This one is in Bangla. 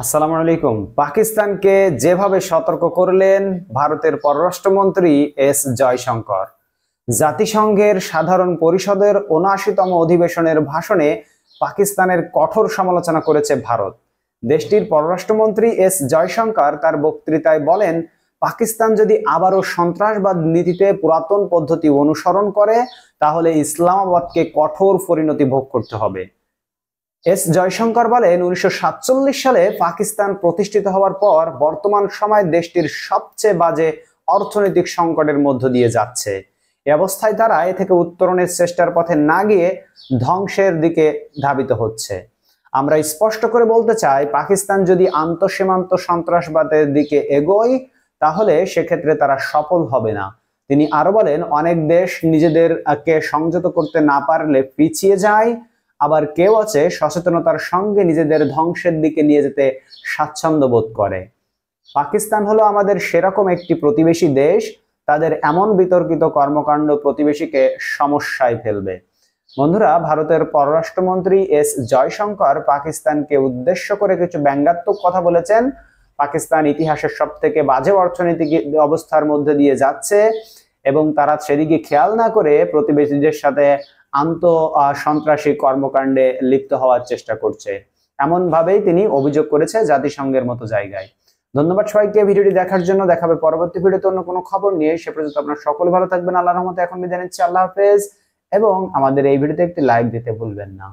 আসসালামু আলাইকুম। পাকিস্তানকে যেভাবে সতর্ক করলেন ভারতের পররাষ্ট্রমন্ত্রী এস জয়শঙ্কর, জাতিসংঘের সাধারণ পরিষদের ৭৯তম অধিবেশনের ভাষণে পাকিস্তানের কঠোর সমালোচনা করেছে ভারত। দেশটির পররাষ্ট্রমন্ত্রী এস জয়শঙ্কর তার বক্তৃতায় বলেন, পাকিস্তান যদি আবারও সন্ত্রাসবাদ নীতিতে পুরাতন পদ্ধতি অনুসরণ করে তাহলে ইসলামাবাদকে কঠোর পরিণতি ভোগ করতে হবে। এস জয়শঙ্কর বলেন, ১৯৪৭ সালে পাকিস্তান প্রতিষ্ঠিত হওয়ার পর বর্তমান সময়ে দেশটির সবচেয়ে বাজে অর্থনৈতিক সংকটের মধ্য দিয়ে যাচ্ছে। এ অবস্থায় তারা এ থেকে উত্তরণের চেষ্টার পথে না গিয়ে ধ্বংসের দিকে ধাবিত হচ্ছে। আমরা স্পষ্ট করে বলতে চাই, পাকিস্তান যদি আন্তঃসীমান্ত সন্ত্রাসবাদের দিকে এগোয় তাহলে সেক্ষেত্রে তারা সফল হবে না। তিনি আরো বলেন, অনেক দেশ নিজেদেরকে সংযত করতে না পারলে পিছিয়ে যায়, আবার কেউ আছে সচেতনতার সঙ্গে নিজেদের ধ্বংসের দিকে নিয়ে যেতে স্বাচ্ছন্দ্য বোধ করে। পাকিস্তান হলো আমাদের সেরকম একটি প্রতিবেশী দেশ, তাদের এমন বিতর্কিত কর্মকাণ্ড প্রতিবেশীকে সমস্যায় ফেলবে। বন্ধুরা, ভারতের পররাষ্ট্রমন্ত্রী এস জয়শঙ্কর পাকিস্তানকে উদ্দেশ্য করে কিছু ব্যঙ্গাত্মক কথা বলেছেন। পাকিস্তান ইতিহাসের সব থেকে বাজে অর্থনৈতিক অবস্থার মধ্যে দিয়ে যাচ্ছে এবং তারা সেদিকে খেয়াল না করে প্রতিবেশীদের সাথে সন্ত্রাসী কর্মকাণ্ডে লিপ্ত হওয়ার চেষ্টা করছে, এমন ভাবেই তিনি অভিযোগ করেছে জাতিসংঘের মতো জায়গায়। ধন্যবাদ সবাইকে ভিডিওটি দেখার জন্য। দেখাবে পরবর্তী ভিডিওতে অন্য কোনো খবর নিয়ে। সে পর্যন্ত আপনারা সকলে ভালো থাকবেন। আল্লাহর রহমতে এখন বিদায় নিচ্ছি। আল্লাহ হাফেজ। এবং আমাদের এই ভিডিওতে একটি লাইক দিতে ভুলবেন না।